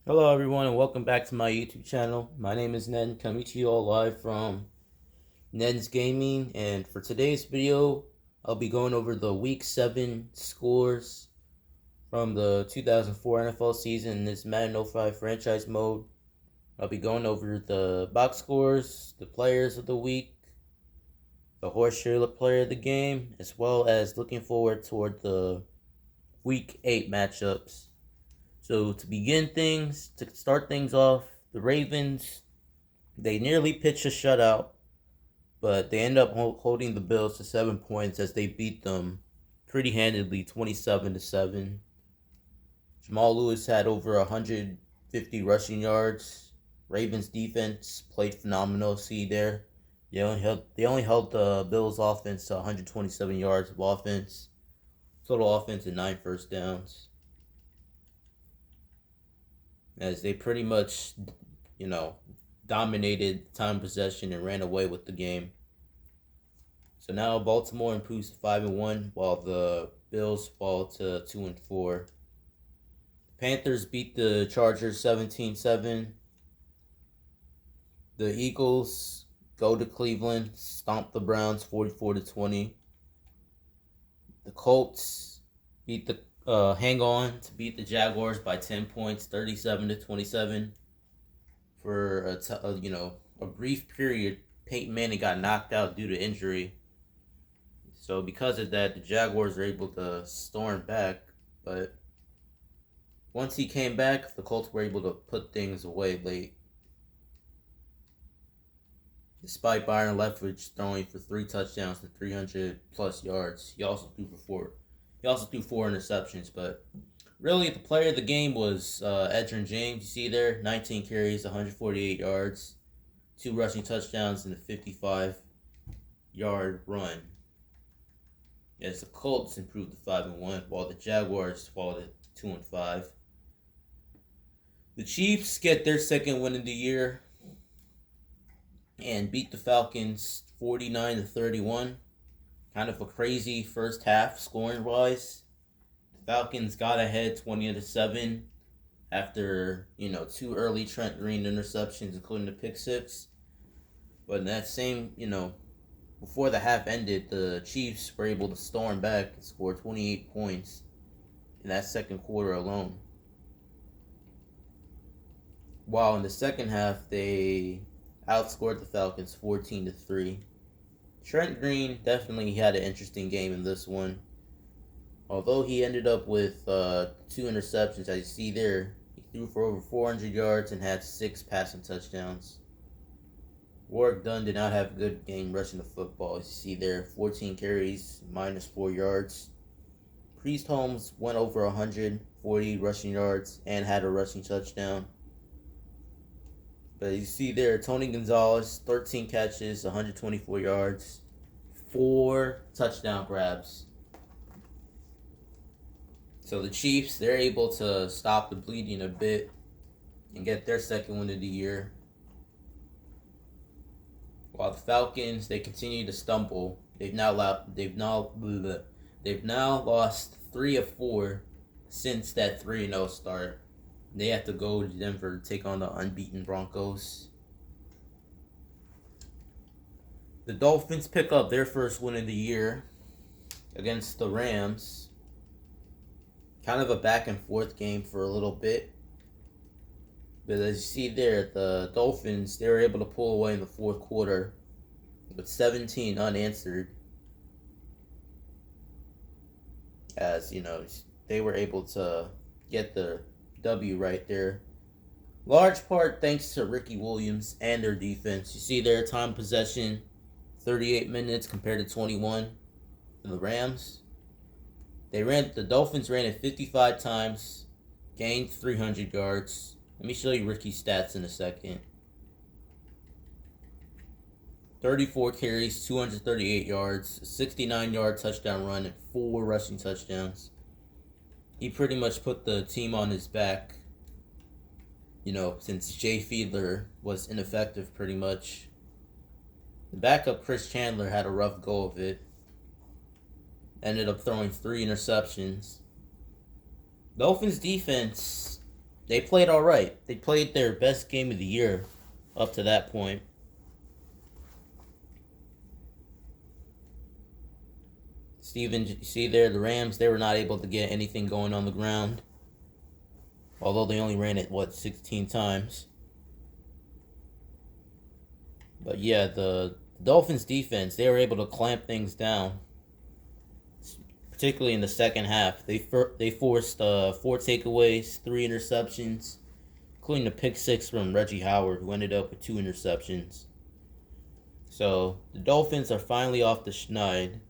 Hello, everyone, and welcome back to my YouTube channel. My name is Ned, coming to you all live from Ned's Gaming. And for today's video, I'll be going over the Week 7 scores from the 2004 NFL season in this Madden 05 franchise mode. I'll be going over the box scores, the players of the week, the horseshoe player of the game, as well as looking forward toward the Week 8 matchups. So to start things off, the Ravens, they nearly pitched a shutout, but they end up holding the Bills to 7 points as they beat them pretty handedly, 27-7. Jamal Lewis had over 150 rushing yards. Ravens defense played phenomenal. See there, they only held the Bills offense to 127 yards of offense. Total offense and 9 first downs, as they pretty much, you know, dominated time possession and ran away with the game. So now Baltimore improves to 5-1, while the Bills fall to 2-4. Panthers beat the Chargers 17-7. The Eagles go to Cleveland, stomp the Browns 44-20. The Colts beat the hang on to beat the Jaguars by 10 points, 37-27. For a brief period, Peyton Manning got knocked out due to injury. So because of that, the Jaguars were able to storm back. But once he came back, the Colts were able to put things away late. Despite Byron Leftwich throwing for 3 touchdowns and 300 plus yards, he also threw four interceptions. But really, the player of the game was Edgerrin James. You see there, 19 carries, 148 yards, 2 rushing touchdowns, and a 55-yard run. As the Colts improved to 5-1, while the Jaguars fall to 2-5. The Chiefs get their second win of the year and beat the Falcons 49-31. Kind of a crazy first half scoring wise. The Falcons got ahead 20-7 after 2 early Trent Green interceptions, including the pick six. But in that same before the half ended, the Chiefs were able to storm back and score 28 points in that second quarter alone. While in the second half, they outscored the Falcons 14-3. Trent Green definitely had an interesting game in this one. Although he ended up with 2 interceptions, as you see there, he threw for over 400 yards and had 6 passing touchdowns. Warwick Dunn did not have a good game rushing the football. As you see there, 14 carries, -4 yards. Priest Holmes went over 140 rushing yards and had a rushing touchdown. But you see there, Tony Gonzalez, 13 catches, 124 yards, 4 touchdown grabs. So the Chiefs, they're able to stop the bleeding a bit and get their second win of the year. While the Falcons, they continue to stumble. They've now lost 3 of 4 since that 3-0 start. They have to go to Denver to take on the unbeaten Broncos. The Dolphins pick up their first win of the year against the Rams. Kind of a back and forth game for a little bit. But as you see there, the Dolphins, they were able to pull away in the fourth quarter with 17 unanswered. As, they were able to get the W right there. Large part thanks to Ricky Williams and their defense. You see their time possession, 38 minutes compared to 21 for the Rams. The Dolphins ran it 55 times, gained 300 yards. Let me show you Ricky's stats in a second. 34 carries, 238 yards, a 69-yard touchdown run, and 4 rushing touchdowns. He pretty much put the team on his back, since Jay Fiedler was ineffective pretty much. The backup, Chris Chandler, had a rough go of it. Ended up throwing 3 interceptions. Dolphins defense, They played all right. They played their best game of the year up to that point. Steven, you see there, the Rams, they were not able to get anything going on the ground. Although they only ran it, 16 times. But yeah, the Dolphins defense, they were able to clamp things down, particularly in the second half. They forced 4 takeaways, 3 interceptions, including the pick 6 from Reggie Howard, who ended up with 2 interceptions. So the Dolphins are finally off the schneid,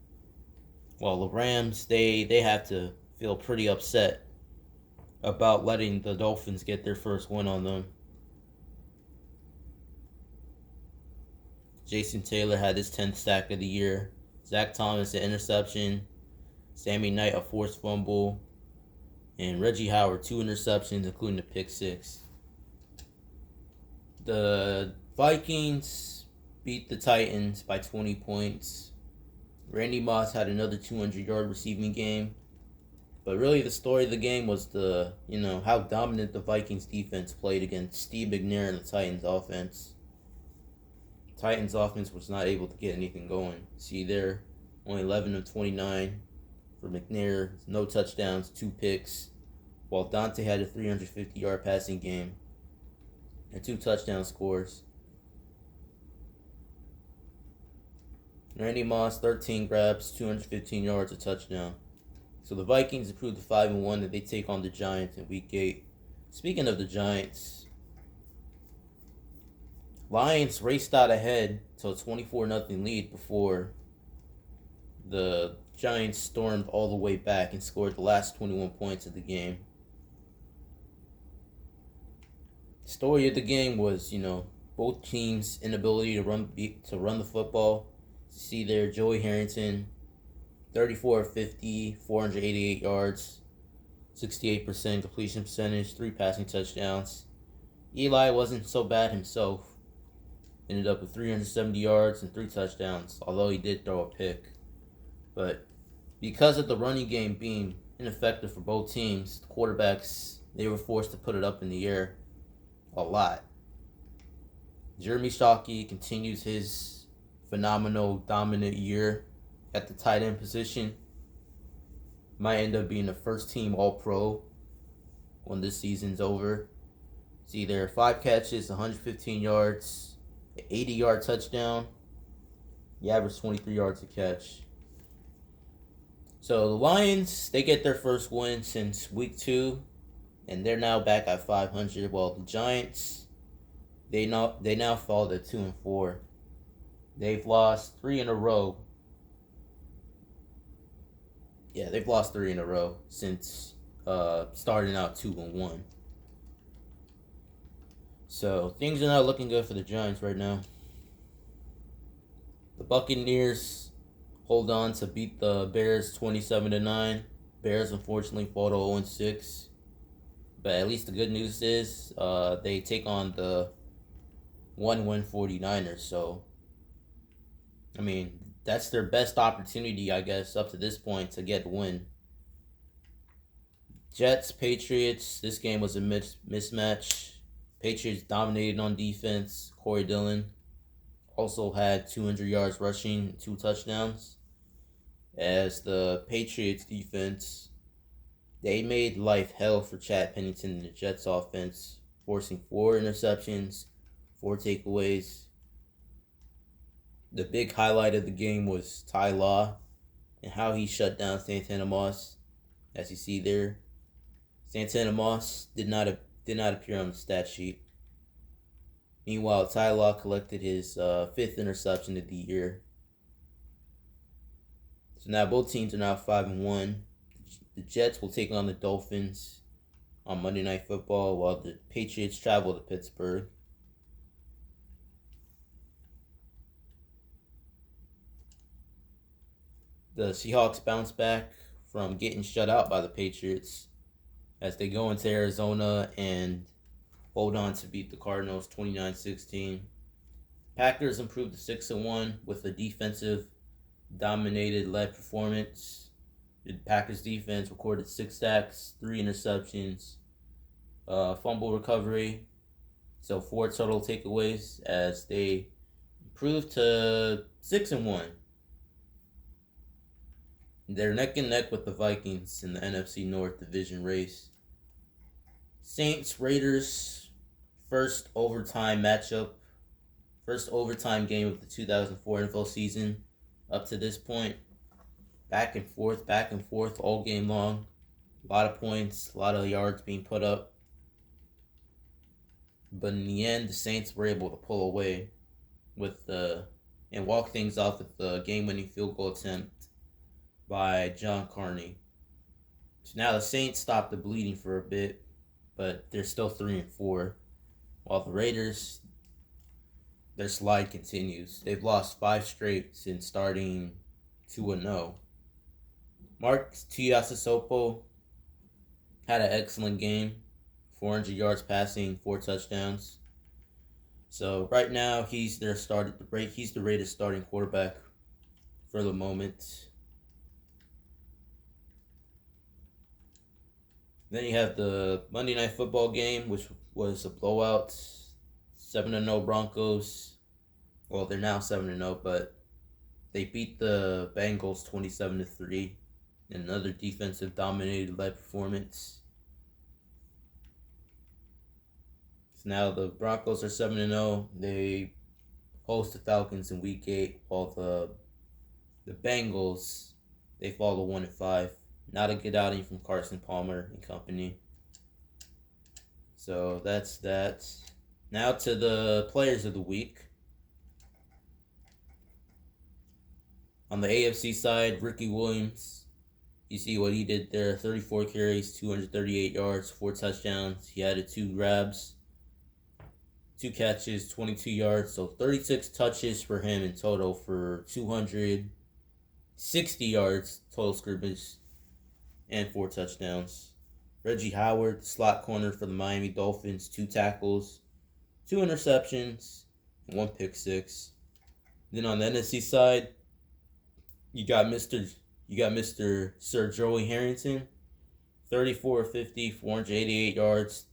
while the Rams, they have to feel pretty upset about letting the Dolphins get their first win on them. Jason Taylor had his 10th sack of the year. Zach Thomas an interception. Sammy Knight a forced fumble. And Reggie Howard 2 interceptions, including the pick 6. The Vikings beat the Titans by 20 points. Randy Moss had another 200-yard receiving game. But really the story of the game was how dominant the Vikings defense played against Steve McNair and the Titans offense. Titans offense was not able to get anything going. See there, only 11 of 29 for McNair, no touchdowns, 2 picks, while Dante had a 350-yard passing game and 2 touchdown scores. Randy Moss, 13 grabs, 215 yards, a touchdown. So the Vikings improved to 5-1, and they take on the Giants in Week 8. Speaking of the Giants, Lions raced out ahead to a 24-0 lead before the Giants stormed all the way back and scored the last 21 points of the game. The story of the game was, both teams' inability to run the football. You see there, Joey Harrington, 34 of 50, 488 yards, 68% completion percentage, 3 passing touchdowns. Eli wasn't so bad himself. Ended up with 370 yards and 3 touchdowns, although he did throw a pick. But because of the running game being ineffective for both teams, the quarterbacks, they were forced to put it up in the air a lot. Jeremy Shockey continues his phenomenal, dominant year at the tight end position. Might end up being the first team All-Pro when this season's over. See there, 5 catches, 115 yards, an 80-yard touchdown. He averaged 23 yards a catch. So the Lions, they get their first win since Week 2, and they're now back at 500. While the Giants, they now fall to 2-4. They've lost 3 in a row. Yeah, they've lost 3 in a row since starting out 2-1. So things are not looking good for the Giants right now. The Buccaneers hold on to beat the Bears 27-9. Bears unfortunately fall to 0-6. But at least the good news is they take on the 1-win 49ers. So, that's their best opportunity, I guess, up to this point to get a win. Jets, Patriots, this game was a mismatch. Patriots dominated on defense. Corey Dillon also had 200 yards rushing, 2 touchdowns. As the Patriots defense, they made life hell for Chad Pennington and the Jets offense, forcing 4 interceptions, 4 takeaways. The big highlight of the game was Ty Law and how he shut down Santana Moss. As you see there, Santana Moss did not appear on the stat sheet. Meanwhile, Ty Law collected his 5th interception of the year. So now both teams are now 5-1. The Jets will take on the Dolphins on Monday Night Football, while the Patriots travel to Pittsburgh. The Seahawks bounce back from getting shut out by the Patriots as they go into Arizona and hold on to beat the Cardinals 29-16. Packers improved to 6-1 with a defensive dominated led performance. The Packers defense recorded 6 sacks, 3 interceptions, fumble recovery. So 4 total takeaways as they improved to 6-1. They're neck and neck with the Vikings in the NFC North division race. Saints Raiders first overtime matchup, first overtime game of the 2004 NFL season up to this point. Back and forth all game long. A lot of points, a lot of yards being put up. But in the end, the Saints were able to pull away and walk things off with the game-winning field goal attempt by John Carney. So now the Saints stopped the bleeding for a bit, but they're still 3-4. While the Raiders, their slide continues. They've lost 5 straight since starting 2-0. Mark Tuiasosopo had an excellent game. 400 yards passing, 4 touchdowns. So right now he's the Raiders starting quarterback for the moment. Then you have the Monday Night Football game, which was a blowout. 7-0 Broncos. Well, they're now 7-0, but they beat the Bengals 27-3 in another defensive dominated led performance. So now the Broncos are 7-0. They host the Falcons in Week 8, while the Bengals, they fall to 1-5. Not a good outing from Carson Palmer and company. So that's that. Now to the players of the week. On the AFC side, Ricky Williams. You see what he did there. 34 carries, 238 yards, 4 touchdowns. He added 2 grabs, 2 catches, 22 yards. So 36 touches for him in total for 260 yards total scrimmage and 4 touchdowns. Reggie Howard, slot corner for the Miami Dolphins, 2 tackles, 2 interceptions, and 1 pick six. Then on the NFC side, you got Mr. Sir Joey Harrington, 34 of 50, 488 yards,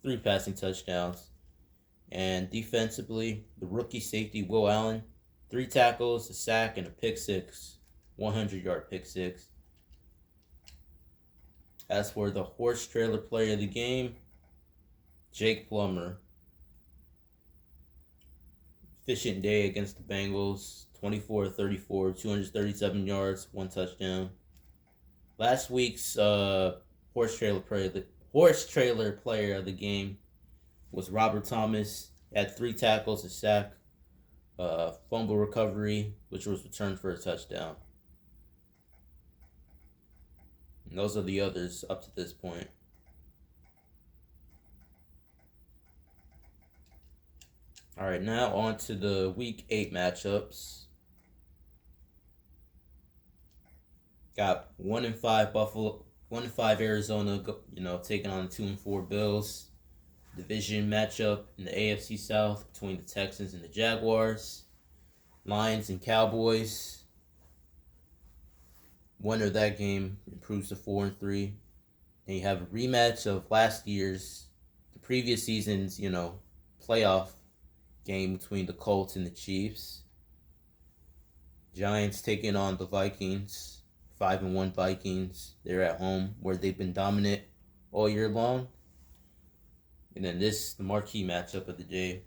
3 passing touchdowns. And defensively, the rookie safety Will Allen, 3 tackles, a sack, and a pick six, 100-yard pick six. As for the horse trailer player of the game, Jake Plummer. Efficient day against the Bengals, 24 of 34, 237 yards, 1 touchdown. Last week's horse trailer player of the game was Robert Thomas. Had 3 tackles, a sack, fumble recovery, which was returned for a touchdown. And those are the others up to this point. All right, now on to the Week 8 matchups. Got 1-5 Buffalo, 1-5 Arizona, taking on 2-4 Bills. Division matchup in the AFC South between the Texans and the Jaguars. Lions and Cowboys. Winner of that game improves to 4-3. And you have a rematch of the previous season's, playoff game between the Colts and the Chiefs. Giants taking on the Vikings. 5-1 Vikings. They're at home where they've been dominant all year long. And then the marquee matchup of the day.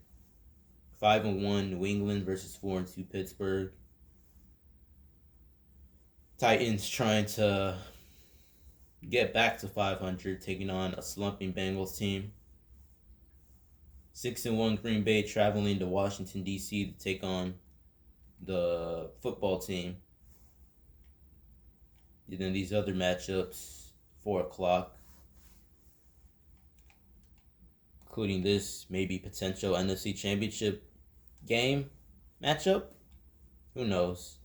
5-1 New England versus 4-2 Pittsburgh. Titans trying to get back to 500, taking on a slumping Bengals team. 6-1 Green Bay traveling to Washington, D.C. to take on the football team. And then these other matchups, 4 o'clock, including this maybe potential NFC Championship game matchup. Who knows?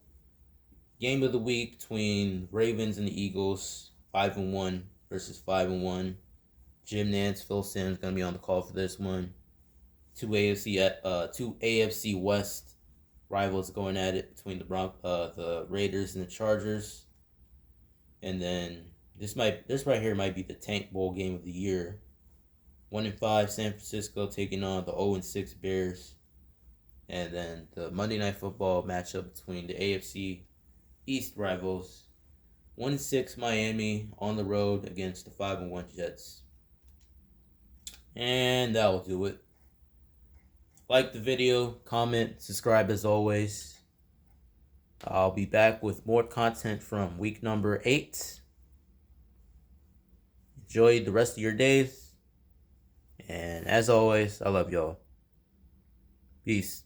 Game of the week between Ravens and the Eagles, 5-1 versus 5-1. Jim Nantz, Phil Simms going to be on the call for this one. Two AFC West rivals going at it between the Raiders and the Chargers. And then this right here might be the Tank Bowl game of the year. 1-5 San Francisco taking on the 0-6 Bears. And then the Monday Night Football matchup between the AFC East rivals. 1-6 Miami on the road against the 5-1 Jets. And that will do it. Like the video, comment, subscribe as always. I'll be back with more content from week number 8. Enjoy the rest of your days. And as always, I love y'all. Peace.